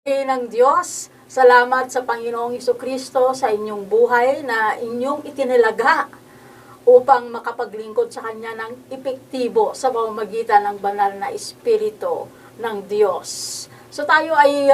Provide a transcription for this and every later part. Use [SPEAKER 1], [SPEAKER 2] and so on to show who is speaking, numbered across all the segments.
[SPEAKER 1] Ng Diyos, salamat sa Panginoong Hesukristo sa inyong buhay na inyong itinilaga upang makapaglingkod sa Kanya ng epektibo sa pamamagitan ng banal na Espiritu ng Diyos. So tayo ay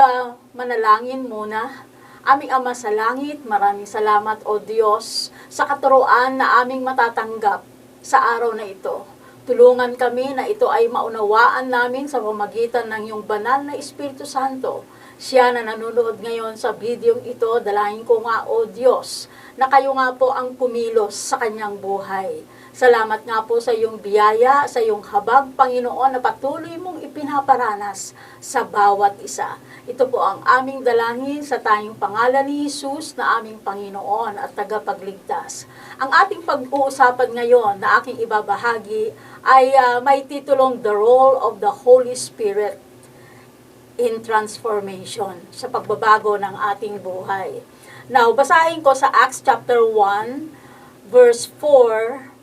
[SPEAKER 1] manalangin muna. Aming Ama sa langit, maraming salamat o Diyos sa katuruan na aming matatanggap sa araw na ito. Tulungan kami na ito ay maunawaan namin sa pamamagitan ng iyong banal na Espiritu Santo. Siya na nanonood ngayon sa videong ito, dalangin ko nga o Diyos, na kayo nga po ang kumilos sa kanyang buhay. Salamat nga po sa iyong biyaya, sa iyong habag, Panginoon, na patuloy mong ipinaparanas sa bawat isa. Ito po ang aming dalangin sa tayong pangalan ni Jesus na aming Panginoon at tagapagligtas. Ang ating pag-uusapan ngayon na aking ibabahagi ay may titulong The Role of the Holy Spirit in Transformation, sa pagbabago ng ating buhay. Now, basahin ko sa Acts chapter 1, verse 4,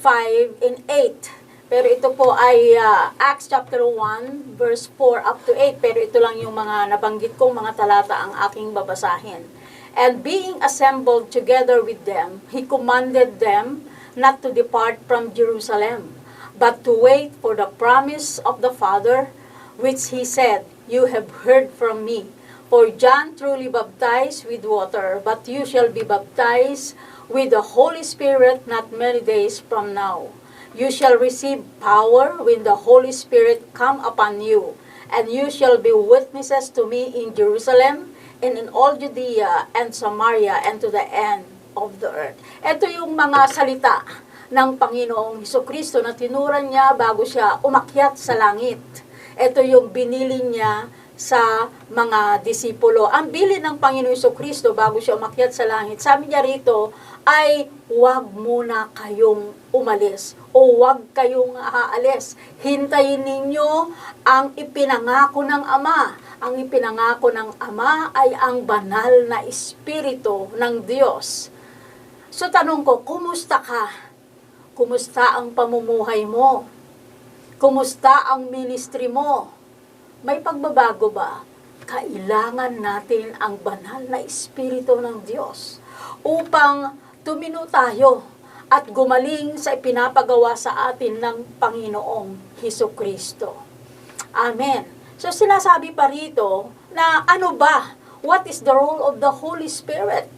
[SPEAKER 1] 5, and 8. Pero ito po ay Acts chapter 1, verse 4 up to 8. Pero ito lang yung mga nabanggit kong mga talata ang aking babasahin. And being assembled together with them, he commanded them not to depart from Jerusalem, but to wait for the promise of the Father, which he said, "You have heard from me. For John truly baptized with water, but you shall be baptized with the Holy Spirit not many days from now. You shall receive power when the Holy Spirit come upon you, and you shall be witnesses to me in Jerusalem, and in all Judea and Samaria, and to the end of the earth." Ito yung mga salita ng Panginoong Hesukristo na tinuran niya bago siya umakyat sa langit. Ito yung binili niya sa mga disipulo. Ang bilin ng Panginoong Hesukristo bago siya umakyat sa langit, sabi niya rito ay huwag muna kayong umalis o huwag kayong aalis. Hintayin ninyo ang ipinangako ng Ama. Ang ipinangako ng Ama ay ang banal na Espiritu ng Diyos. So tanong ko, kumusta ka? Kumusta ang pamumuhay mo? Kumusta ang ministry mo? May pagbabago ba? Kailangan natin ang banal na Espiritu ng Diyos upang tumino tayo at gumaling sa ipinapagawa sa atin ng Panginoong Hesukristo. Amen. So sinasabi pa rito na ano ba? What is the role of the Holy Spirit?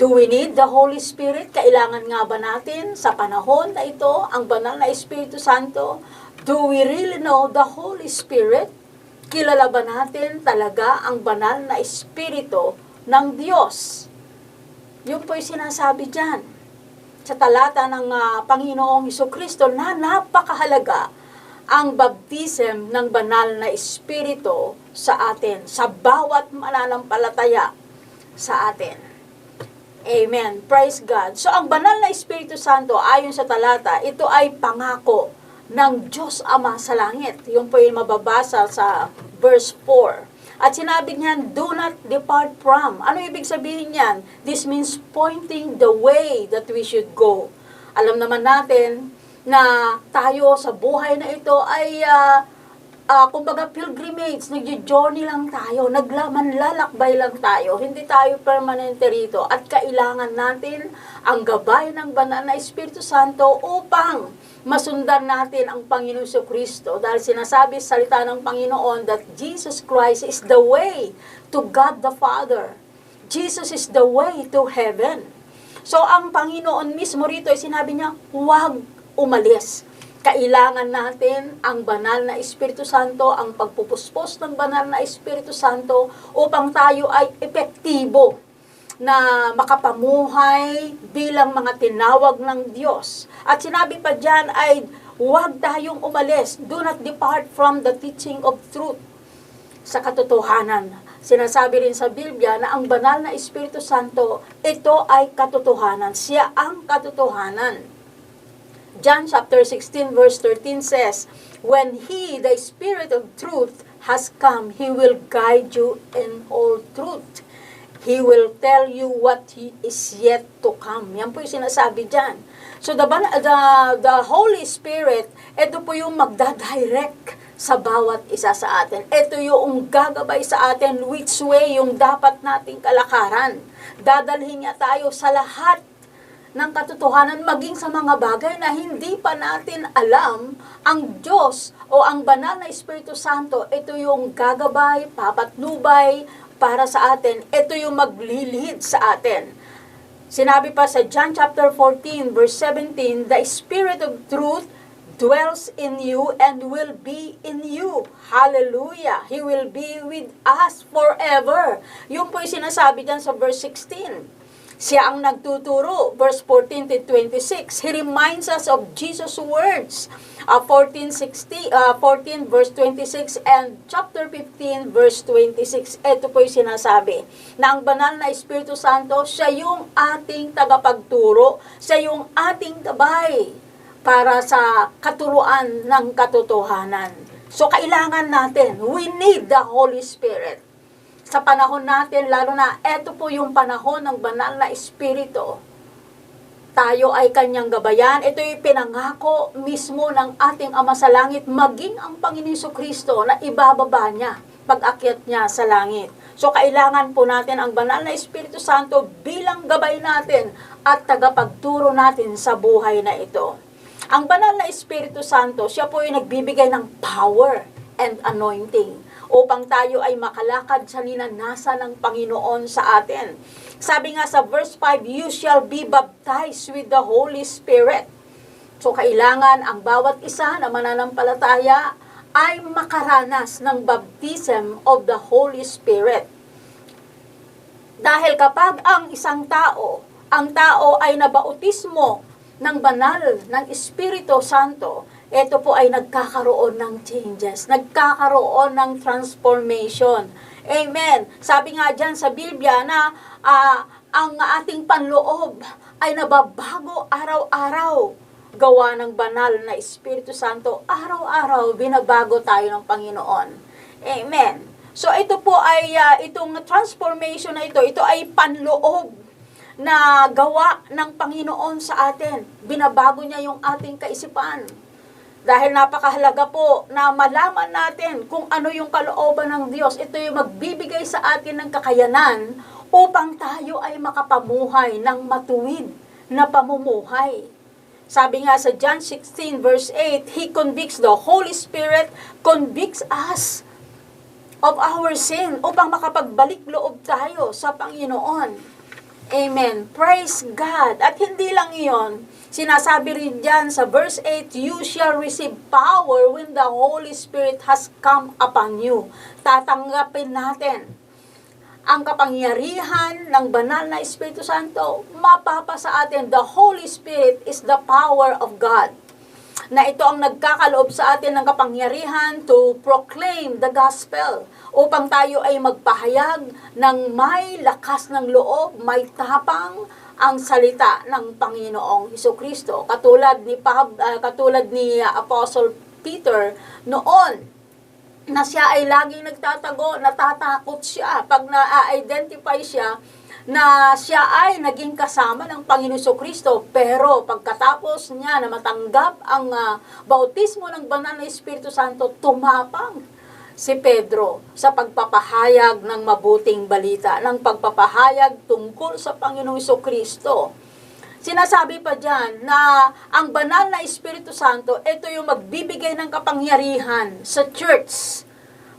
[SPEAKER 1] Do we need the Holy Spirit? Kailangan nga ba natin sa panahon na ito ang banal na Espiritu Santo? Do we really know the Holy Spirit? Kilala ba natin talaga ang banal na Espiritu ng Diyos? Yun po'y sinasabi dyan sa talata ng Panginoong Hesukristo na napakahalaga ang baptism ng banal na Espiritu sa atin, sa bawat mananampalataya sa atin. Amen. Praise God. So, ang banal na Espiritu Santo, ayon sa talata, ito ay pangako ng Diyos Ama sa langit. Yung po yung mababasa sa verse 4. At sinabi niyan, do not depart from. Ano ibig sabihin niyan? This means pointing the way that we should go. Alam naman natin na tayo sa buhay na ito ay kumbaga pilgrimage, nagjo-journey lang tayo, lalakbay lang tayo, hindi tayo permanente rito at kailangan natin ang gabay ng banal na Espiritu Santo upang masundan natin ang Panginoon Hesukristo dahil sinasabi sa salita ng Panginoon that Jesus Christ is the way to God the Father. Jesus is the way to heaven. So ang Panginoon mismo rito ay sinabi niya, huwag umalis. Kailangan natin ang banal na Espiritu Santo, ang pagpupuspos ng banal na Espiritu Santo upang tayo ay epektibo na makapamuhay bilang mga tinawag ng Diyos. At sinabi pa dyan ay huwag tayong umalis. Do not depart from the teaching of truth. Sa katotohanan. Sinasabi rin sa Biblia na ang banal na Espiritu Santo, ito ay katotohanan. Siya ang katotohanan. John chapter 16 verse 13 says, "When He, the Spirit of truth, has come, He will guide you in all truth. He will tell you what is yet to come." Yan po yung sinasabi dyan. So the Holy Spirit, ito po yung magdadirect sa bawat isa sa atin. Ito yung gagabay sa atin, which way yung dapat nating kalakaran. Dadalhin niya tayo sa lahat ng katotohanan, maging sa mga bagay na hindi pa natin alam. Ang Diyos o ang banal na Espiritu Santo, ito yung gagabay, papatnubay para sa atin. Ito yung maglilid sa atin. Sinabi pa sa John chapter 14 verse 17, the Spirit of truth dwells in you and will be in you. Hallelujah! He will be with us forever. Yun po yung sinasabi dyan sa verse 16. Siya ang nagtuturo, verse 14 to 26. He reminds us of Jesus' words, 14 verse 26 and chapter 15 verse 26. Ito po yung sinasabi, na ang banal na Espiritu Santo, siya yung ating tagapagturo, siya yung ating gabay para sa katuruan ng katotohanan. So, kailangan natin, we need the Holy Spirit. Sa panahon natin, lalo na, eto po yung panahon ng banal na Espiritu. Tayo ay kanyang gabayan. Ito yung pinangako mismo ng ating Ama sa Langit, maging ang Panginoon Jesucristo na ibababa niya pag-akyat niya sa langit. So, kailangan po natin ang banal na Espiritu Santo bilang gabay natin at tagapagturo natin sa buhay na ito. Ang banal na Espiritu Santo, siya po yung nagbibigay ng power and anointing upang tayo ay makalakad sa ninanasa ng Panginoon sa atin. Sabi nga sa verse 5, you shall be baptized with the Holy Spirit. So, kailangan ang bawat isa na mananampalataya ay makaranas ng baptism of the Holy Spirit. Dahil kapag ang tao ay nabautismo ng banal, ng Espiritu Santo, ito po ay nagkakaroon ng changes, nagkakaroon ng transformation. Amen. Sabi nga dyan sa Biblia na ang ating panloob ay nababago araw-araw. Gawa ng banal na Espiritu Santo, araw-araw binabago tayo ng Panginoon. Amen. So ito po ay, itong transformation na ito ay panloob na gawa ng Panginoon sa atin. Binabago niya yung ating kaisipan. Dahil napakahalaga po na malaman natin kung ano yung kalooban ng Diyos. Ito yung magbibigay sa atin ng kakayanan upang tayo ay makapamuhay ng matuwid na pamumuhay. Sabi nga sa John 16 verse 8, He convicts, the Holy Spirit convicts us of our sin upang makapagbalik loob tayo sa Panginoon. Amen. Praise God. At hindi lang iyon, sinasabi rin dyan sa verse 8, you shall receive power when the Holy Spirit has come upon you. Tatanggapin natin ang kapangyarihan ng banal na Espiritu Santo. Mapapa sa atin, the Holy Spirit is the power of God. Na ito ang nagkakaloob sa atin ng kapangyarihan to proclaim the gospel upang tayo ay magpahayag ng may lakas ng loob, may tapang ang salita ng Panginoong Jesucristo. Katulad ni Apostle Peter noon na siya ay laging nagtatago, natatakot siya pag na-identify siya na siya ay naging kasama ng Panginoon Jesucristo, pero pagkatapos niya na matanggap ang bautismo ng banal na Espiritu Santo, tumapang si Pedro sa pagpapahayag ng mabuting balita, ng pagpapahayag tungkol sa Panginoong Jesucristo. Sinasabi pa dyan na ang banal na Espiritu Santo, ito yung magbibigay ng kapangyarihan sa church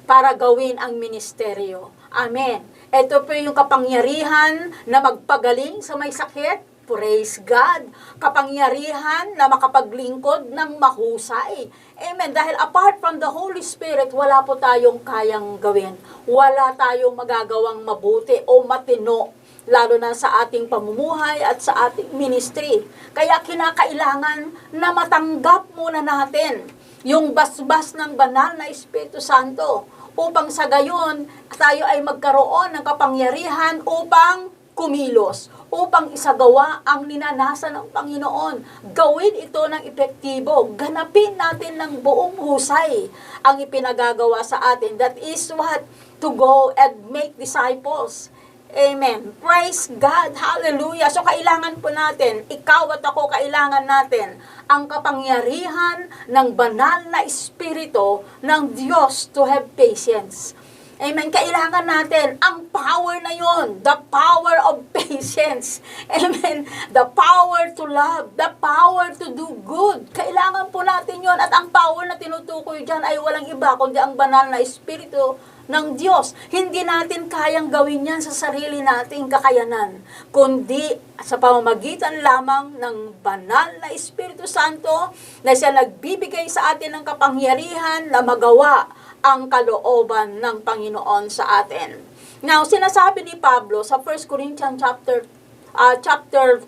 [SPEAKER 1] para gawin ang ministeryo. Amen. Ito po yung kapangyarihan na magpagaling sa may sakit. Praise God. Kapangyarihan na makapaglingkod ng mahusay. Amen. Dahil apart from the Holy Spirit, wala po tayong kayang gawin. Wala tayong magagawang mabuti o matino, lalo na sa ating pamumuhay at sa ating ministry. Kaya kinakailangan na matanggap muna natin yung basbas ng banal na Espiritu Santo upang sa gayon tayo ay magkaroon ng kapangyarihan upang kumilos, upang isagawa ang ninanasa ng Panginoon. Gawin ito ng epektibo. Ganapin natin ng buong husay ang ipinagagawa sa atin. That is what? To go and make disciples. Amen. Praise God. Hallelujah. So kailangan po natin, ikaw at ako, kailangan natin ang kapangyarihan ng banal na Espiritu ng Diyos to have patience. Amen. Kailangan natin ang power na yon, the power of patience. Amen. The power to love, the power to do good. Kailangan po natin yon. At ang power na tinutukoy dyan ay walang iba kundi ang banal na Espiritu ng Diyos. Hindi natin kayang gawin yan sa sarili nating kakayanan, kundi sa pamamagitan lamang ng banal na Espiritu Santo na siya nagbibigay sa atin ng kapangyarihan na magawa ang kalooban ng Panginoon sa atin. Now, sinasabi ni Pablo sa 1 Corinthians chapter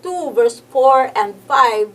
[SPEAKER 1] 2 verse 4 and 5,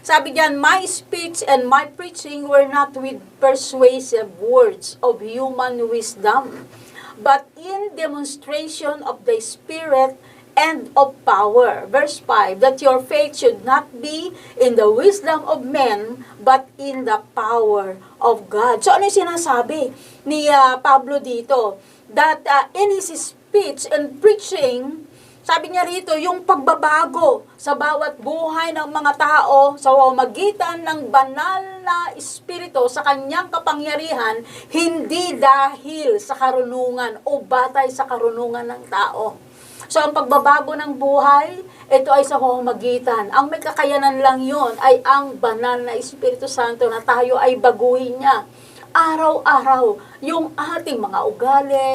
[SPEAKER 1] sabi diyan, my speech and my preaching were not with persuasive words of human wisdom, but in demonstration of the Spirit and of power. Verse 5, that your faith should not be in the wisdom of men, but in the power of God. So ano yung sinasabi ni Pablo dito? That in his speech and preaching, sabi niya rito, yung pagbabago sa bawat buhay ng mga tao sa pamamagitan ng banal na Espiritu sa kanyang kapangyarihan, hindi dahil sa karunungan o batay sa karunungan ng tao. So, ang pagbabago ng buhay, ito ay sa pamamagitan. Ang may kakayanan lang yon ay ang banal na Espiritu Santo na tayo ay baguhin niya. Araw-araw, yung ating mga ugali,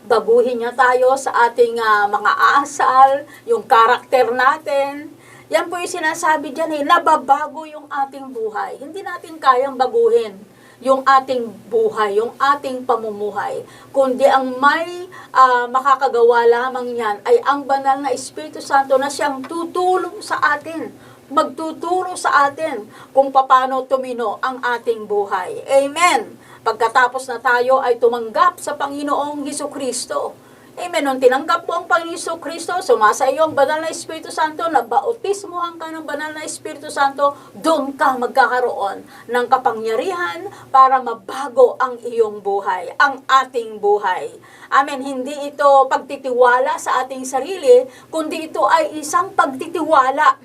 [SPEAKER 1] baguhin niya tayo sa ating mga asal, yung karakter natin. Yan po yung sinasabi dyan, nababago yung ating buhay. Hindi natin kayang baguhin yung ating buhay, yung ating pamumuhay. Kundi ang may makakagawa lamang yan ay ang banal na Espiritu Santo na siyang tutulong sa atin, magtuturo sa atin kung paano tumino ang ating buhay. Amen. Pagkatapos na tayo ay tumanggap sa Panginoong Hesukristo. Amen. Nung tinanggap mo ang Panginoong Hesukristo, sumasa iyo ang banal na Espiritu Santo, nabautismohan ka ng banal na Espiritu Santo, doon ka magkakaroon ng kapangyarihan para mabago ang iyong buhay, ang ating buhay. Amen. Hindi ito pagtitiwala sa ating sarili, kundi ito ay isang pagtitiwala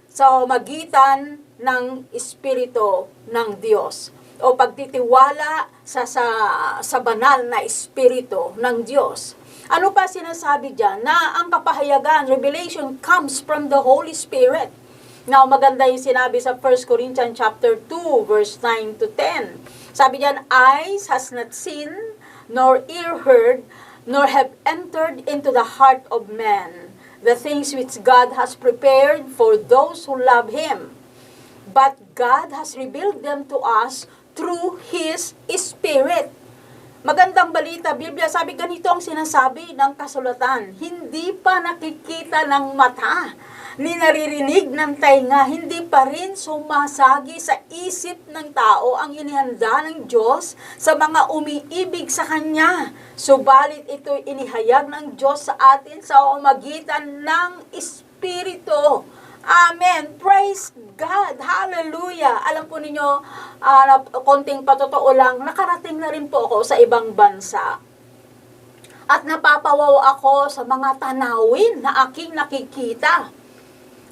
[SPEAKER 1] sa magitan ng Espiritu ng Diyos o pagtitiwala sa banal na Espiritu ng Diyos. Ano pa sinasabi dyan? Na ang kapahayagan, revelation comes from the Holy Spirit. Now, maganda yung sinabi sa 1 Corinthians chapter 2, verse 9 to 10. Sabi dyan, eyes has not seen, nor ear heard, nor have entered into the heart of man the things which God has prepared for those who love Him. But God has revealed them to us through His Spirit. Magandang balita, Biblia, sabi ganito ang sinasabi ng kasulatan, hindi pa nakikita ng mata, ni naririnig ng tainga, hindi pa rin sumasagi sa isip ng tao ang inihanda ng Diyos sa mga umiibig sa Kanya. Subalit ito'y inihayag ng Diyos sa atin sa pamamagitan ng Espiritu. Amen. Praise God. Hallelujah. Alam po ninyo, konting patotoo lang, nakarating na rin po ako sa ibang bansa. At napapawaw ako sa mga tanawin na aking nakikita.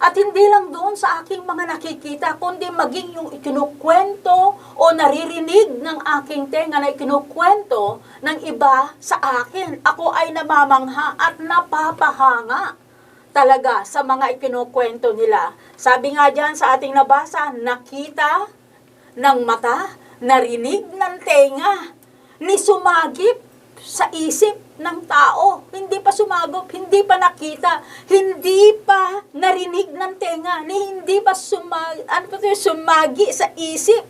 [SPEAKER 1] At hindi lang doon sa aking mga nakikita, kundi maging yung ikinukwento o naririnig ng aking tenga na ikinukwento ng iba sa akin. Ako ay namamangha at napapahanga talaga sa mga ikinukwento nila. Sabi nga dyan sa ating nabasa, nakita ng mata, narinig ng tenga, ni sumagip sa isip ng tao. Hindi pa sumagop, hindi pa nakita, hindi pa narinig ng tenga, ni hindi pa sumagi sa isip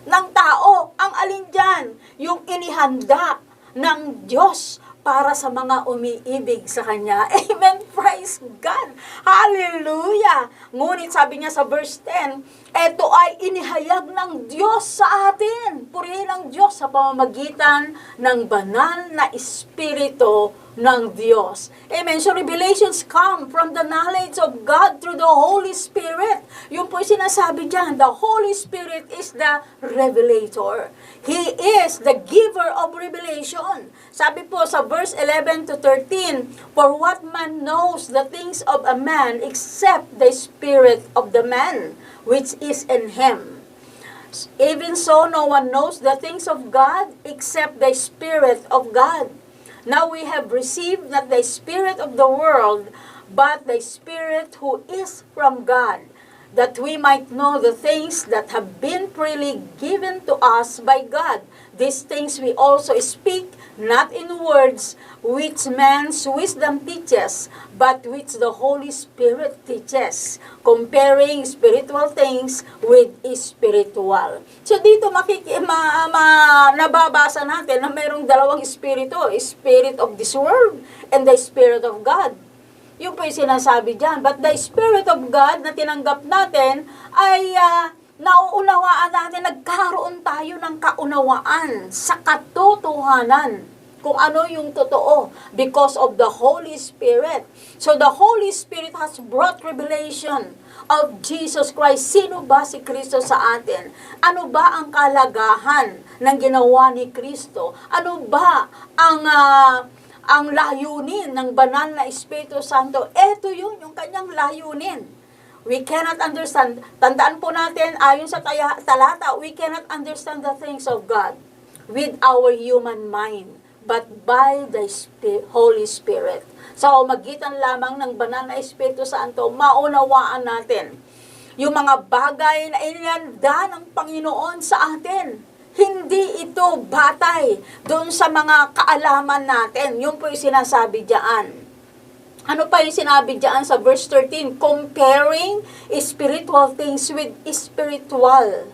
[SPEAKER 1] ng tao. Ang alin dyan? Yung inihanda ng Diyos para sa mga umiibig sa Kanya. Amen. Praise God. Hallelujah. Ngunit sabi niya sa verse 10, ito ay inihayag ng Diyos sa atin. Purihin ng Diyos sa pamamagitan ng banal na Espiritu ng Diyos. Amen. So revelations come from the knowledge of God through the Holy Spirit. Yung po sinasabi dyan, the Holy Spirit is the revelator. He is the giver of revelation. Sabi po sa verse 11 to 13, for what man knows the things of a man except the spirit of the man which is in him. Even so, no one knows the things of God except the Spirit of God. Now we have received not the spirit of the world, but the Spirit who is from God, that we might know the things that have been freely given to us by God. These things we also speak, not in words which man's wisdom teaches, but which the Holy Spirit teaches, comparing spiritual things with spiritual. So dito nababasa natin na mayroong dalawang espiritu, spirit of this world and the Spirit of God. Yung po yung sinasabi dyan. But the Spirit of God na tinanggap natin ay nauunawaan natin, nagkaroon tayo ng kaunawaan sa katotohanan kung ano yung totoo because of the Holy Spirit. So the Holy Spirit has brought revelation of Jesus Christ. Sino ba si Kristo sa atin? Ano ba ang kalagahan ng ginawa ni Kristo? Ano ba ang layunin ng banal na Espiritu Santo? Ito yun, yung kanyang layunin. We cannot understand. Tandaan po natin, ayon sa talata, we cannot understand the things of God with our human mind, but by the Holy Spirit. Sa magitan lamang ng banal na Espiritu Santo, maunawaan natin yung mga bagay na inihanda ng Panginoon sa atin. Hindi ito batay doon sa mga kaalaman natin. Yun po yung sinasabi diyan. Ano pa yung sinabi diyan sa verse 13? Comparing spiritual things with spiritual.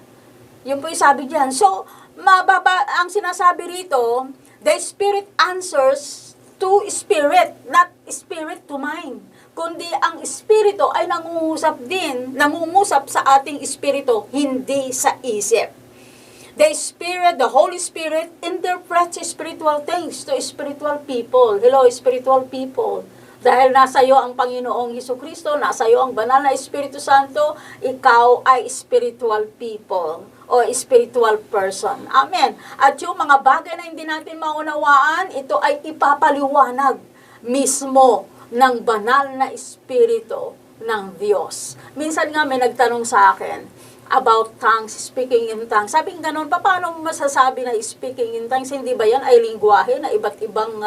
[SPEAKER 1] Yun po yung sabi diyan. So, ang sinasabi rito, the Spirit answers to Spirit, not Spirit to mind. Kundi ang Espiritu ay nangungusap sa ating Espiritu, hindi sa isip. The Spirit, the Holy Spirit, interprets spiritual things to spiritual people. Hello, spiritual people. Dahil nasa iyo ang Panginoong Hesukristo, nasa iyo ang banal na Espiritu Santo, ikaw ay spiritual people o spiritual person. Amen. At yung mga bagay na hindi natin maunawaan, ito ay ipapaliwanag mismo ng banal na Espiritu ng Diyos. Minsan nga may nagtanong sa akin about tongues, speaking in tongues. Sabi nga ganun, paano masasabi na speaking in tongues? Hindi ba yan ay lingwahe na iba't ibang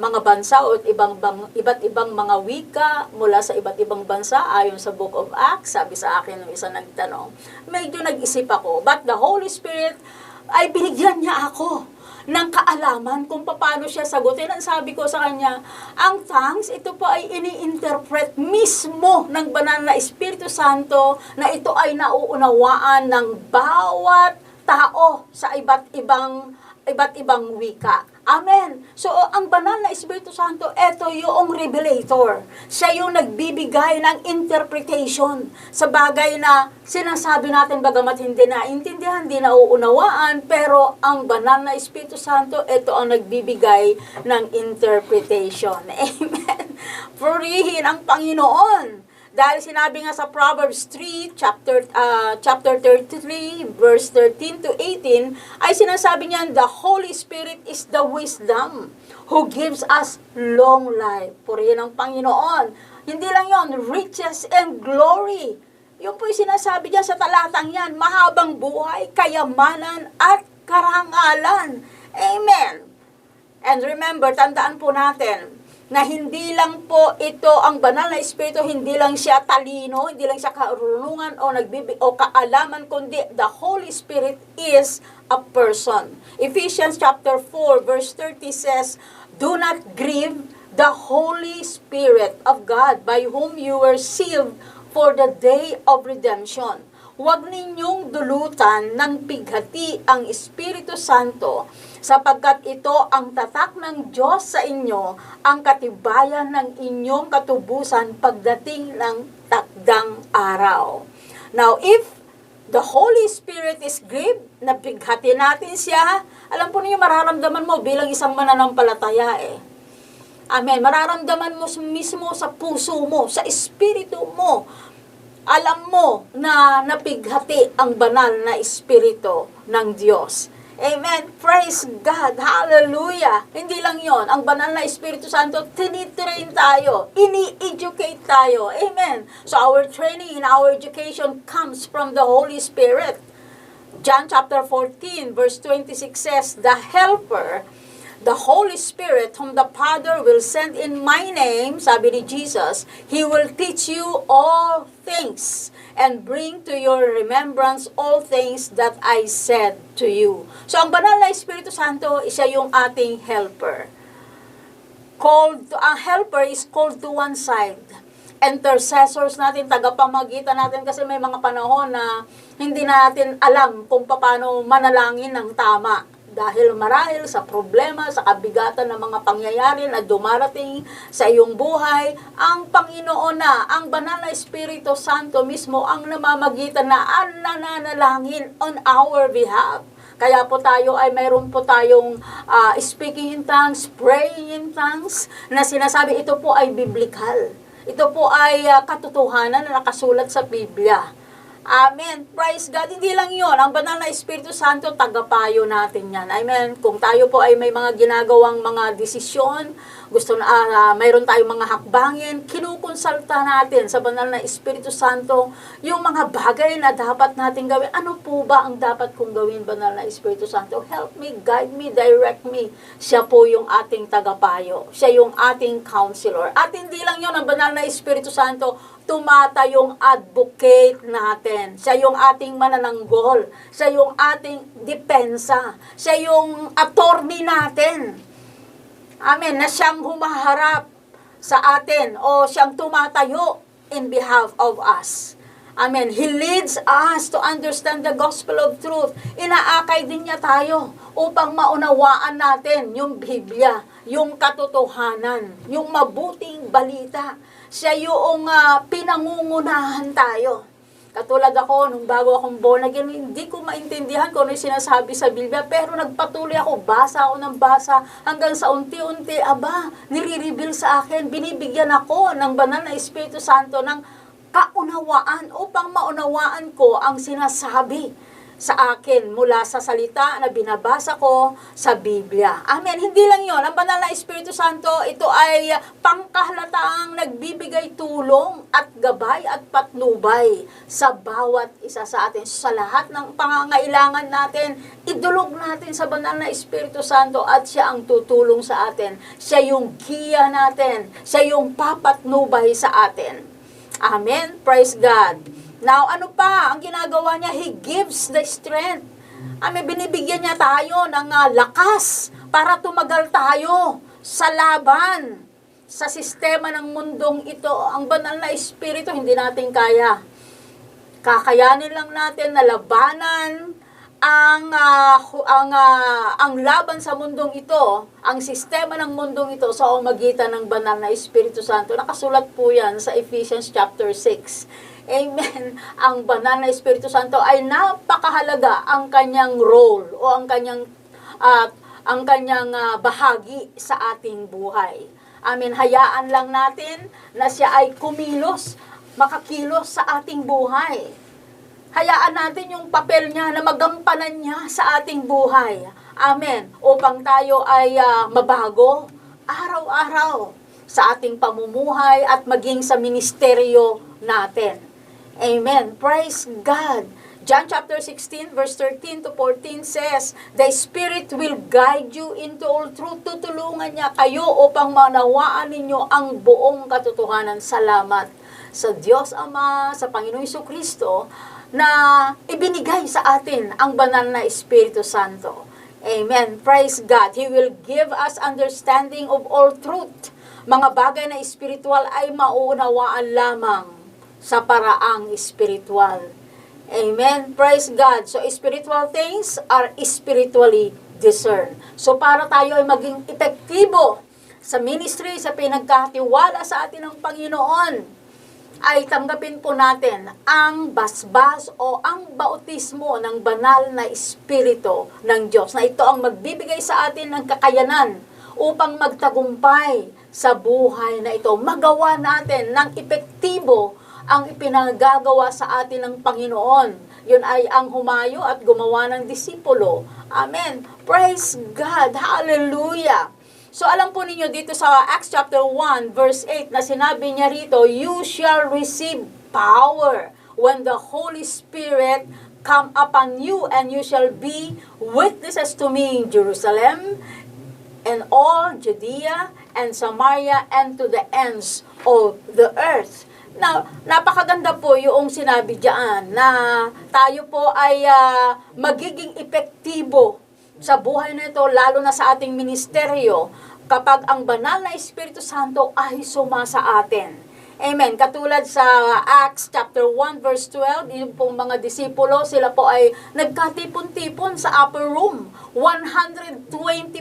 [SPEAKER 1] mga bansa o iba't ibang mga wika mula sa iba't ibang bansa ayon sa Book of Acts? Sabi sa akin ng isang nagtanong. Medyo nag-isip ako, but the Holy Spirit ay binigyan niya ako ng kaalaman kung paano siya sagutin. Ang sabi ko sa kanya, ang tongues, ito po ay ini-interpret mismo ng banal na Espiritu Santo na ito ay nauunawaan ng bawat tao sa iba't ibang wika. Amen. So, ang banal na Espiritu Santo, ito yung revelator. Siya yung nagbibigay ng interpretation sa bagay na sinasabi natin bagamat hindi naintindihan, hindi nauunawaan, pero ang banal na Espiritu Santo, ito ang nagbibigay ng interpretation. Amen. Purihin ang Panginoon. Dahil sinabi nga sa Proverbs 3, chapter 33, verse 13 to 18, ay sinasabi niyan, the Holy Spirit is the wisdom who gives us long life. Purihin ang Panginoon. Hindi lang yon, riches and glory. Yung po yung sinasabi niya sa talatang yan, mahabang buhay, kayamanan at karangalan. Amen. And remember, tandaan po natin, na hindi lang po ito ang banal na Espiritu, hindi lang siya talino, hindi lang siya karunungan o kaalaman, kundi the Holy Spirit is a person. Ephesians chapter 4 verse 30 says, do not grieve the Holy Spirit of God, by whom you were sealed for the day of redemption. Huwag ninyong dulutan ng pighati ang Espiritu Santo, sapagkat ito ang tatak ng Diyos sa inyo, ang katibayan ng inyong katubusan pagdating ng takdang araw. Now, if the Holy Spirit is grieved, napighati natin siya, Alam po niyo, mararamdaman mo bilang isang mananampalataya eh. Amen. Mararamdaman mo mismo sa puso mo, sa espiritu mo. Alam mo na napighati ang banal na espiritu ng Diyos. Amen. Praise God. Hallelujah. Hindi lang yon. Ang banal na Espiritu Santo, tinitrain tayo. Ini-educate tayo. Amen. So our training and our education comes from the Holy Spirit. John chapter 14 verse 26 says, the Helper, the Holy Spirit, whom the Father will send in my name, sabi ni Jesus, He will teach you all things and bring to your remembrance all things that I said to you. So, ang banal na Espiritu Santo, siya yung ating helper. Ang helper is called to one side. Intercessors natin, tagapamagitan natin, kasi may mga panahon na hindi natin alam kung paano manalangin ng tama. Dahil marahil sa problema, sa kabigatan ng mga pangyayari na dumarating sa iyong buhay, ang Panginoon na, ang banal na Espiritu Santo mismo ang namamagitan na nananalangin on our behalf. Kaya po tayo ay mayroon po tayong speaking in tongues, praying in tongues, na sinasabi ito po ay biblical. Ito po ay katotohanan na nakasulat sa Biblia. Amen. Praise God. Hindi lang yon. Ang banal na Espiritu Santo, tagapayo natin yan. Amen. Kung tayo po ay may mga ginagawang mga desisyon, gusto na mayroon tayong mga hakbangin, kinukonsulta natin sa banal na Espiritu Santo yung mga bagay na dapat natin gawin. Ano po ba ang dapat kong gawin, banal na Espiritu Santo? Help me, guide me, direct me. Siya po yung ating tagapayo. Siya yung ating counselor. At hindi lang yon, ang banal na Espiritu Santo, tumatayong advocate natin. Siya yung ating manananggol. Siya yung ating depensa. Siya yung attorney natin. Amen. Na siyang humaharap sa atin o siyang tumatayo in behalf of us. Amen. He leads us to understand the gospel of truth. Inaakay din niya tayo upang maunawaan natin yung Biblia, yung katotohanan, yung mabuting balita. Siya yung pinangungunahan tayo. Katulad ako, nung bago akong born again, hindi ko maintindihan kung ano yung sinasabi sa Biblia, pero nagpatuloy ako, basa ako ng basa, hanggang sa unti-unti, nire-reveal sa akin, binibigyan ako ng banal na Espiritu Santo ng kaunawaan upang maunawaan ko ang sinasabi sa akin mula sa salita na binabasa ko sa Biblia. Amen. Hindi lang yon. Ang banal na Espiritu Santo, ito ay pangkahalaang nagbibigay tulong at gabay at patnubay sa bawat isa sa atin. Sa lahat ng pangangailangan natin, idulog natin sa banal na Espiritu Santo at siya ang tutulong sa atin. Siya yung giya natin. Siya yung papatnubay sa atin. Amen. Praise God. Now, ano pa ang ginagawa niya? He gives the strength. Binibigyan niya tayo ng lakas para tumagal tayo sa laban, sa sistema ng mundong ito. Ang banal na Espiritu, hindi natin kaya. Kakayanin lang natin na labanan ang laban sa mundong ito, ang sistema ng mundong ito sa pamamagitan ng banal na Espiritu Santo. Nakasulat po yan sa Ephesians chapter 6. Amen. Ang banal na Espiritu Santo ay napakahalaga ang kanyang role o ang kanyang bahagi sa ating buhay. Amen. Hayaan lang natin na siya ay makakilos sa ating buhay. Hayaan natin yung papel niya na magampanan niya sa ating buhay. Amen. Upang tayo ay mabago araw-araw sa ating pamumuhay at maging sa ministeryo natin. Amen. Praise God. John chapter 16 verse 13 to 14 says, the Spirit will guide you into all truth. Tutulungan niya kayo upang manawaan ninyo ang buong katotohanan. Salamat sa Diyos Ama, sa Panginoong Jesucristo, na ibinigay sa atin ang banal na Espiritu Santo. Amen. Praise God. He will give us understanding of all truth. Mga bagay na espiritual ay maunawaan lamang sa paraang espiritual. Amen. Praise God. So, spiritual things are spiritually discerned. So, para tayo ay maging epektibo sa ministry, sa pinagkatiwala sa atin ng Panginoon. ay tanggapin po natin ang basbas o ang bautismo ng banal na Espiritu ng Diyos, na ito ang magbibigay sa atin ng kakayanan upang magtagumpay sa buhay na ito. Magawa natin ng epektibo ang ipinagagawa sa atin ng Panginoon. Yun ay ang humayo at gumawa ng disipulo. Amen. Praise God. Hallelujah. So alam po ninyo dito sa Acts chapter 1 verse 8 na sinabi niya rito, "You shall receive power when the Holy Spirit come upon you, and you shall be witnesses to me in Jerusalem and all Judea and Samaria and to the ends of the earth." Now, napakaganda po yung sinabi diyan na tayo po ay magiging epektibo sa buhay na ito, lalo na sa ating ministeryo, kapag ang banal na Espiritu Santo ay sumasa atin. Amen. Katulad sa Acts chapter 1 verse 12, yung pong mga disipulo, sila po ay nagkatipon-tipon sa upper room. 120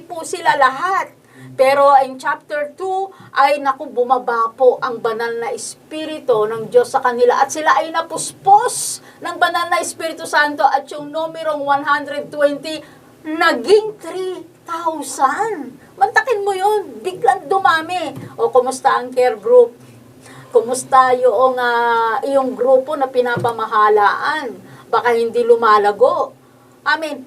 [SPEAKER 1] po sila lahat. Pero in chapter 2 ay bumaba po ang banal na Espiritu ng Diyos sa kanila at sila ay napuspos ng banal na Espiritu Santo at yung numerong 120 naging 3,000. Mantakin mo yun, biglang dumami. O kumusta ang care group? Kumusta yung iyong grupo na pinapamahalaan? Baka hindi lumalago. Amen.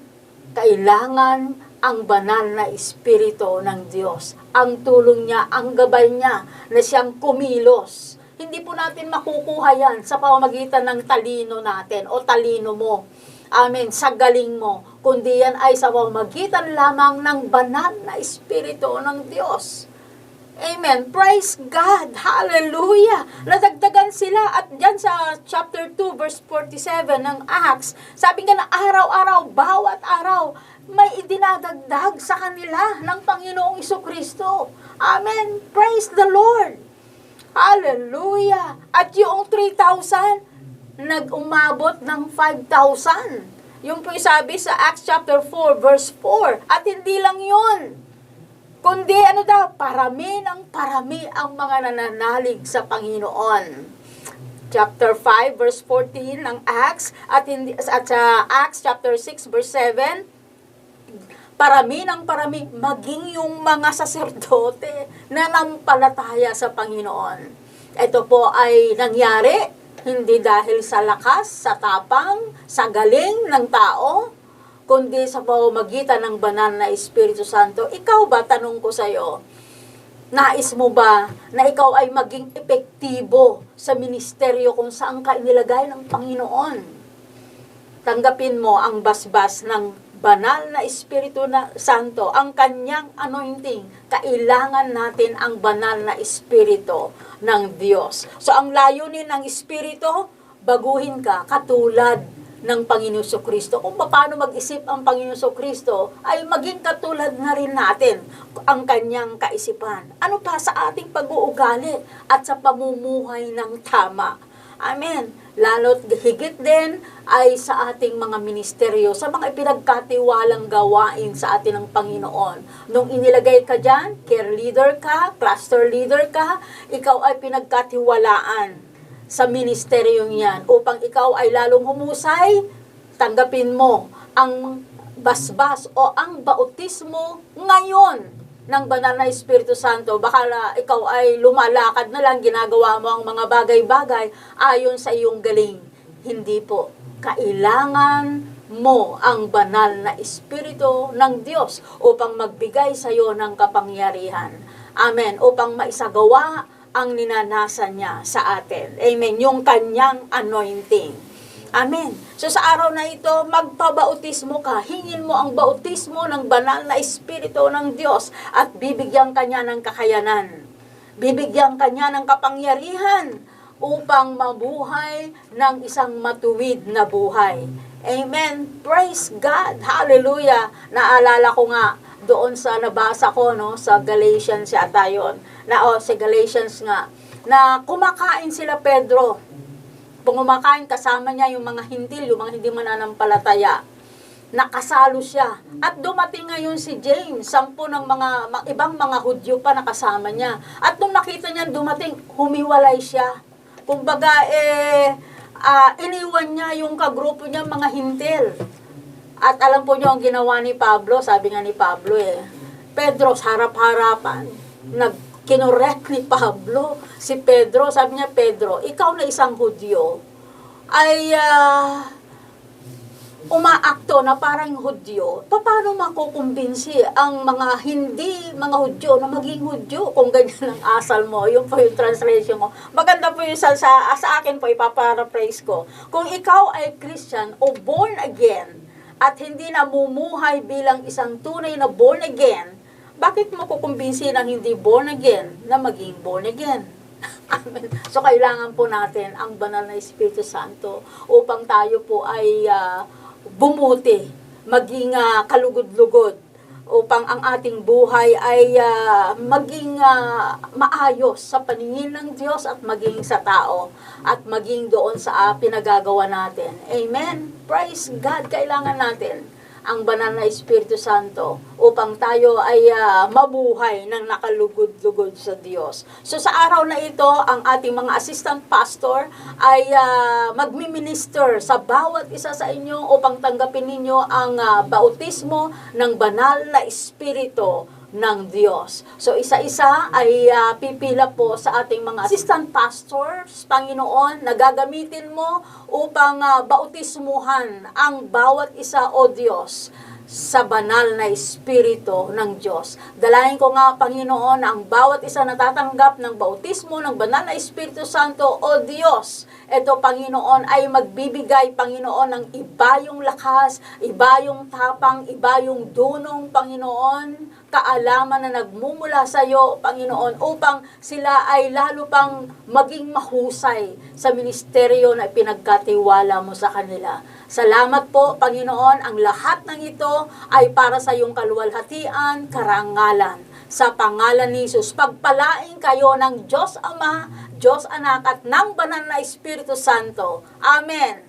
[SPEAKER 1] Kailangan ang banal na Espiritu ng Diyos. Ang tulong niya, ang gabay niya na siyang kumilos. Hindi po natin makukuha yan sa pamamagitan ng talino natin o talino mo. Amen. Sa galing mo. Kundi yan ay sa pamamagitan lamang ng banal na Espiritu ng Diyos. Amen. Praise God. Hallelujah. Nadagdagan sila at dyan sa chapter 2 verse 47 ng Acts, sabi nga na araw-araw, bawat araw, may idinadagdag sa kanila ng Panginoong Jesucristo. Amen. Praise the Lord. Hallelujah. At yung 3,000, nag-umabot ng 5,000. Yung po sabi sa Acts chapter 4 verse 4. At hindi lang yun, kundi parami ng parami ang mga nananalig sa Panginoon. Chapter 5 verse 14 ng Acts at sa Acts chapter 6 verse 7, parami ng parami, maging yung mga saserdote na nampalataya sa Panginoon. Ito po ay nangyari hindi dahil sa lakas, sa tapang, sa galing ng tao, kundi sa pamamagitan ng banal na Espiritu Santo. Ikaw ba, tanong ko sa iyo, nais mo ba na ikaw ay maging epektibo sa ministeryo kung saan ka inilagay ng Panginoon? Tanggapin mo ang basbas ng banal na Espiritu na Santo, ang kanyang anointing. Kailangan natin ang banal na Espiritu ng Diyos. So, ang layunin ng Espiritu, baguhin ka katulad ng Panginoon Jesucristo. Kung paano mag-isip ang Panginoon Jesucristo, ay maging katulad na rin natin ang kanyang kaisipan. Ano pa sa ating pag-uugali at sa pamumuhay ng tama. Amen. Lalo't higit din ay sa ating mga ministeryo, sa mga ipinagkatiwalang gawain sa atin ng Panginoon. Nung inilagay ka dyan, care leader ka, cluster leader ka, ikaw ay pinagkatiwalaan sa ministeryong yan upang ikaw ay lalong humusay, tanggapin mo ang basbas o ang bautismo ngayon ng banal na Espiritu Santo. Baka ikaw ay lumalakad na lang, ginagawa mo ang mga bagay-bagay ayon sa iyong galing. Hindi po. Kailangan mo ang banal na Espiritu ng Diyos upang magbigay sa iyo ng kapangyarihan. Amen. Upang maisagawa ang ninanasan niya sa atin. Amen. Yung kanyang anointing. Amen. So sa araw na ito, magpabautismo ka. Hingin mo ang bautismo ng banal na Espiritu ng Diyos at bibigyan kanya ng kakayanan. Bibigyan kanya ng kapangyarihan upang mabuhay ng isang matuwid na buhay. Amen. Praise God. Hallelujah. Naalala ko nga doon sa nabasa ko sa Galatians yata yun. Sa Galatians nga na kumakain sila Pedro. Kumakain kasama niya yung mga hindi mananampalataya. Nakasalo siya. At dumating ngayon si James, 10 ng ibang mga Hudyo pa nakasama niya. At nung nakita niya dumating, humiwalay siya. Kumbaga, iniwan niya yung kagrupo niya, mga hintil. At alam po niyo ang ginawa ni Pablo, sabi nga ni Pablo Pedro, sa harap-harapan, kinorek ni Pablo si Pedro. Sabi niya, Pedro, ikaw na isang Hudyo, ay umaakto na parang Hudyo, paano makukumbinsi ang mga hindi mga Hudyo na maging Hudyo kung ganyan ang asal mo? Yun po yung translation ko. Maganda po yung sa akin po, ipaparaphrase ko. Kung ikaw ay Christian o born again at hindi namumuhay bilang isang tunay na born again, bakit mo kukumbinsi ng hindi born again na maging born again? Amen. So, kailangan po natin ang banal na Espiritu Santo upang tayo po ay bumuti, maging kalugod-lugod, upang ang ating buhay ay maging maayos sa paningin ng Diyos at maging sa tao at maging doon sa pinagagawa natin. Amen? Praise God! Kailangan natin ang banal na Espiritu Santo upang tayo ay mabuhay ng nakalugod-lugod sa Diyos. So sa araw na ito, ang ating mga assistant pastor ay magmi-minister sa bawat isa sa inyo upang tanggapin ninyo ang bautismo ng banal na Espiritu ng Diyos. So isa-isa ay pipila po sa ating mga assistant pastors, Panginoon, na gagamitin mo upang bautismuhan ang bawat isa, O Diyos, sa banal na Espiritu ng Diyos. Dalahin ko nga, Panginoon, ang bawat isa na tatanggap ng bautismo ng banal na Espiritu Santo, O Diyos. Ito, Panginoon, ay magbibigay, Panginoon, ng iba yung lakas, iba yung tapang, iba yung dunong, Panginoon, kaalaman na nagmumula sa iyo, Panginoon, upang sila ay lalo pang maging mahusay sa ministeryo na pinagkatiwala mo sa kanila. Salamat po, Panginoon, ang lahat ng ito ay para sa iyong kaluwalhatian, karangalan. Sa pangalan ni Jesus, pagpalain kayo ng Diyos Ama, Diyos Anak at ng Banal na Espiritu Santo. Amen.